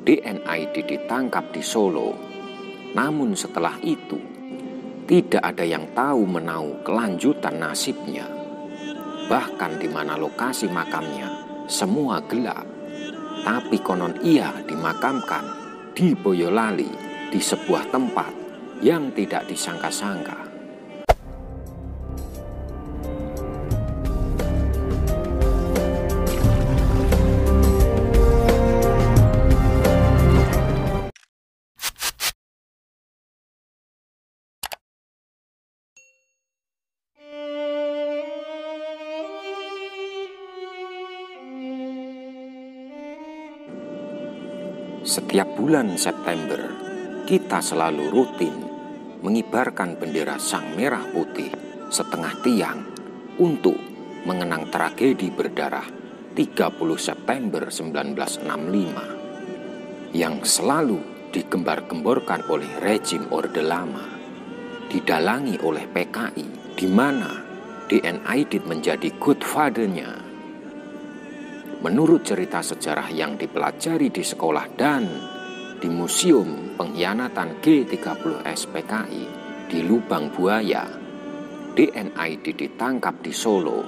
DNID ditangkap di Solo. Namun setelah itu, tidak ada yang tahu menahu kelanjutan nasibnya. Bahkan di mana lokasi makamnya, semua gelap. Tapi konon ia dimakamkan di Boyolali, di sebuah tempat yang tidak disangka-sangka. Setiap bulan September, kita selalu rutin mengibarkan bendera Sang Merah Putih setengah tiang untuk mengenang tragedi berdarah 30 September 1965 yang selalu digembar-gemborkan oleh rezim Orde Lama, didalangi oleh PKI, di mana DNID menjadi godfather-nya. Menurut cerita sejarah yang dipelajari di sekolah dan di Museum Pengkhianatan G30S PKI di Lubang Buaya, DNID ditangkap di Solo.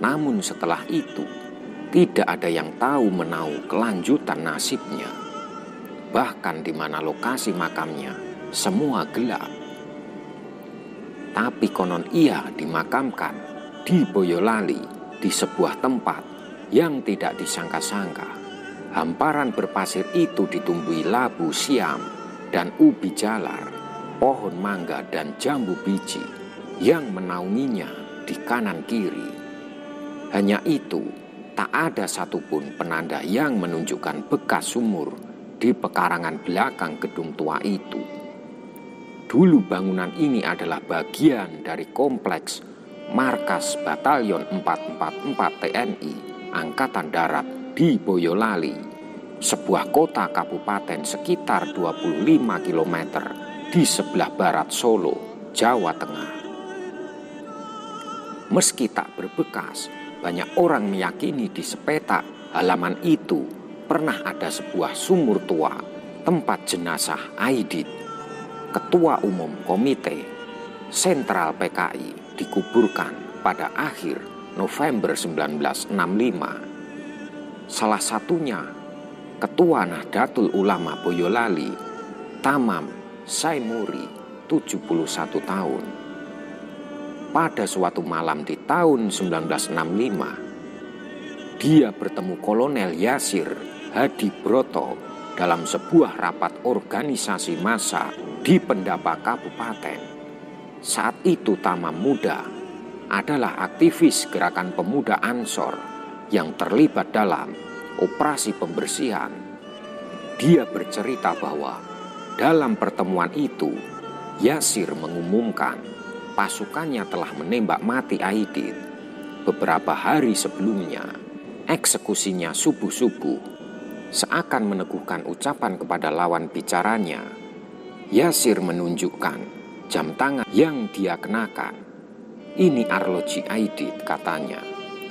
Namun setelah itu, tidak ada yang tahu menahu kelanjutan nasibnya. Bahkan di mana lokasi makamnya, semua gelap. Tapi konon ia dimakamkan di Boyolali, di sebuah tempat yang tidak disangka-sangka. Hamparan berpasir itu ditumbuhi labu siam dan ubi jalar, pohon mangga dan jambu biji yang menaunginya di kanan kiri. Hanya itu, tak ada satupun penanda yang menunjukkan bekas sumur di pekarangan belakang gedung tua itu. Dulu bangunan ini adalah bagian dari kompleks markas Batalion 444 TNI Angkatan Darat di Boyolali, sebuah kota kabupaten sekitar 25 km di sebelah barat Solo, Jawa Tengah. Meski tak berbekas, banyak orang meyakini di sepetak halaman itu pernah ada sebuah sumur tua tempat jenazah Aidit, Ketua Umum Komite Sentral PKI, dikuburkan pada akhir November 1965. Salah satunya Ketua Nahdlatul Ulama Boyolali, Tamam Saimuri, 71 tahun. Pada suatu malam di tahun 1965, dia bertemu Kolonel Yasir Hadi Broto dalam sebuah rapat organisasi massa di Pendapa Kabupaten. Saat itu Tamam muda adalah aktivis gerakan pemuda Ansor yang terlibat dalam operasi pembersihan. Dia bercerita bahwa dalam pertemuan itu, Yasir mengumumkan pasukannya telah menembak mati Aidit beberapa hari sebelumnya. Eksekusinya subuh-subuh. Seakan meneguhkan ucapan kepada lawan bicaranya, Yasir menunjukkan jam tangan yang dia kenakan. Ini arloji Aidit, katanya,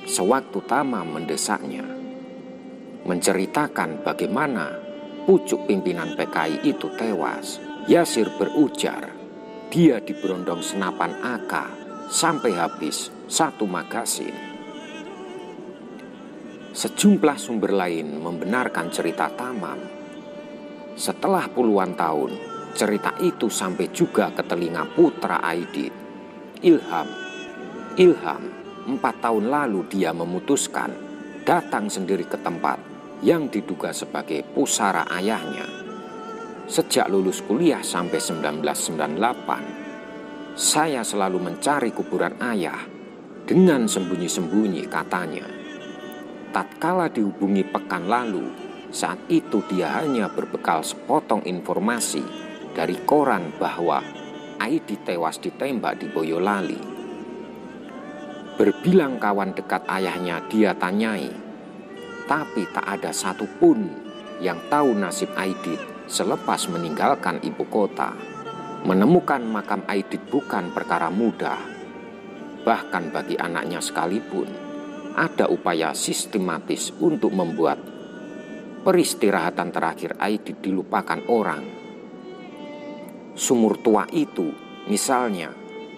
sewaktu Tamam mendesaknya. Menceritakan bagaimana pucuk pimpinan PKI itu tewas, Yasir berujar, dia diberondong senapan AK sampai habis 1 magasin. Sejumlah sumber lain membenarkan cerita Tamam. Setelah puluhan tahun, cerita itu sampai juga ke telinga putra Aidit, Ilham. 4 tahun lalu dia memutuskan datang sendiri ke tempat yang diduga sebagai pusara ayahnya. Sejak lulus kuliah sampai 1998, saya selalu mencari kuburan ayah dengan sembunyi-sembunyi, katanya. Tatkala dihubungi pekan lalu, saat itu dia hanya berbekal sepotong informasi dari koran bahwa Aidit tewas ditembak di Boyolali. Berbilang kawan dekat ayahnya dia tanyai, tapi tak ada satupun yang tahu nasib Aidit selepas meninggalkan ibu kota. Menemukan makam Aidit bukan perkara mudah. Bahkan bagi anaknya sekalipun, ada upaya sistematis untuk membuat peristirahatan terakhir Aidit dilupakan orang. Sumur tua itu misalnya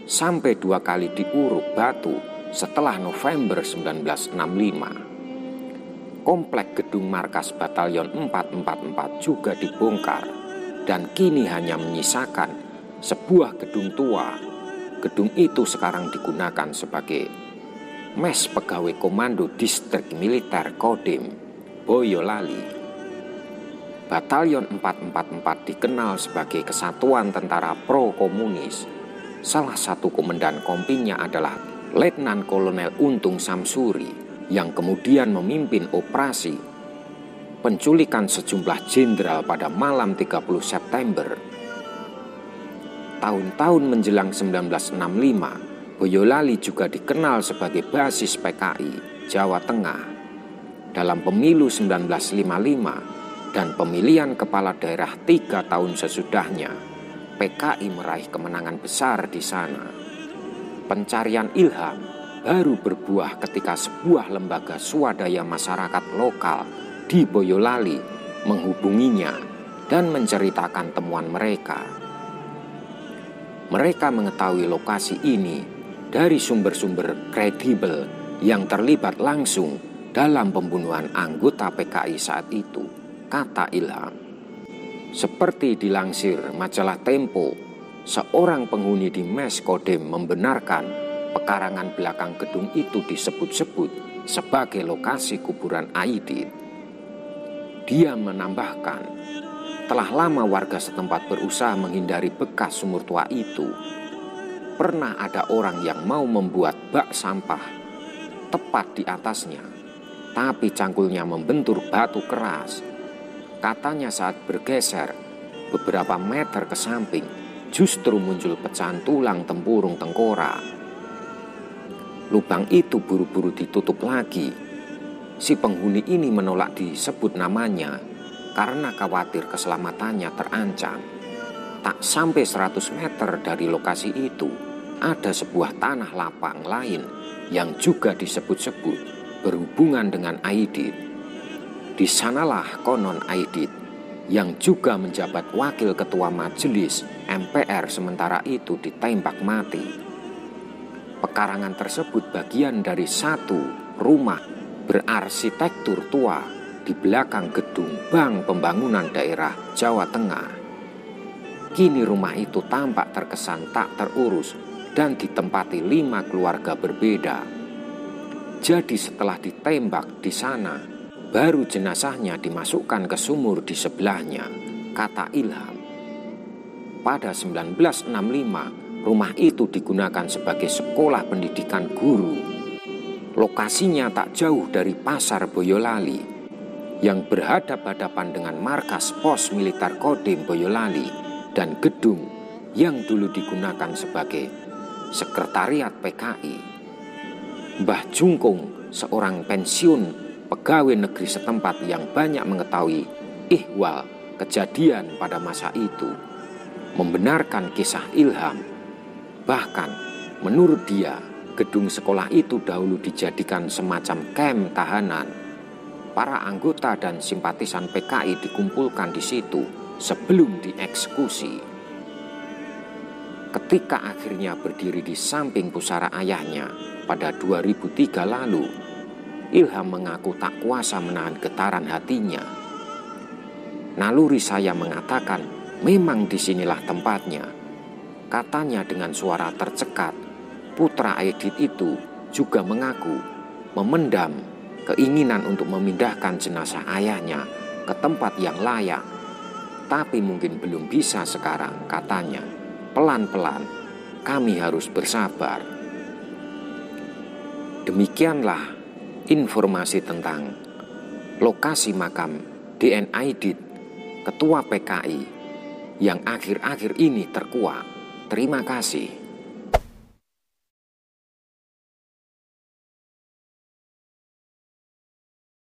sampai 2 kali diuruk batu setelah November 1965. Komplek gedung markas Batalion 444 juga dibongkar dan kini hanya menyisakan sebuah gedung tua. Gedung itu sekarang digunakan sebagai Mes Pegawai Komando Distrik Militer Kodim Boyolali. Batalion 444 dikenal sebagai kesatuan tentara pro-komunis. Salah satu komandan kompinya adalah Letnan Kolonel Untung Samsuri yang kemudian memimpin operasi penculikan sejumlah jenderal pada malam 30 September. Tahun-tahun menjelang 1965, Boyolali juga dikenal sebagai basis PKI Jawa Tengah. Dalam pemilu 1955 dan pemilihan kepala daerah 3 tahun sesudahnya, PKI meraih kemenangan besar di sana. Pencarian ilham baru berbuah ketika sebuah lembaga swadaya masyarakat lokal di Boyolali menghubunginya dan menceritakan temuan mereka. Mereka mengetahui lokasi ini dari sumber-sumber kredibel yang terlibat langsung dalam pembunuhan anggota PKI saat itu, kata Ilham. Seperti dilansir majalah Tempo, seorang penghuni di Mes Kodim membenarkan pekarangan belakang gedung itu disebut-sebut sebagai lokasi kuburan Aidit. Dia menambahkan, telah lama warga setempat berusaha menghindari bekas sumur tua itu. Pernah ada orang yang mau membuat bak sampah tepat di atasnya, tapi cangkulnya membentur batu keras. Katanya saat bergeser beberapa meter ke samping, justru muncul pecahan tulang tempurung tengkorak. Lubang itu buru-buru ditutup lagi. Si penghuni ini menolak disebut namanya karena khawatir keselamatannya terancam. Tak sampai 100 meter dari lokasi itu, ada sebuah tanah lapang lain yang juga disebut-sebut berhubungan dengan Aidit. Di sanalah konon Aidit, yang juga menjabat wakil ketua majelis MPR sementara itu, ditembak mati. Pekarangan tersebut bagian dari satu rumah berarsitektur tua di belakang gedung Bank Pembangunan Daerah Jawa Tengah. Kini rumah itu tampak terkesan tak terurus dan ditempati 5 keluarga berbeda. Jadi setelah ditembak di sana, baru jenazahnya dimasukkan ke sumur di sebelahnya, kata Ilham. Pada 1965, rumah itu digunakan sebagai sekolah pendidikan guru. Lokasinya tak jauh dari Pasar Boyolali yang berhadap-hadapan dengan markas pos militer Kodim Boyolali dan gedung yang dulu digunakan sebagai sekretariat PKI. Mbah Jungkung, seorang pensiun pegawai negeri setempat yang banyak mengetahui ihwal kejadian pada masa itu, membenarkan kisah Ilham. Bahkan menurut dia, gedung sekolah itu dahulu dijadikan semacam kamp tahanan. Para anggota dan simpatisan PKI dikumpulkan di situ sebelum dieksekusi. Ketika akhirnya berdiri di samping pusara ayahnya pada 2003 lalu, Ilham mengaku tak kuasa menahan getaran hatinya. Naluri saya mengatakan memang disinilah tempatnya, katanya dengan suara tercekat. Putra Aidit itu juga mengaku memendam keinginan untuk memindahkan jenazah ayahnya ke tempat yang layak, tapi mungkin belum bisa sekarang, katanya. Pelan-pelan, kami harus bersabar. Demikianlah informasi tentang lokasi makam DN Aidit, ketua PKI, yang akhir-akhir ini terkuak. Terima kasih.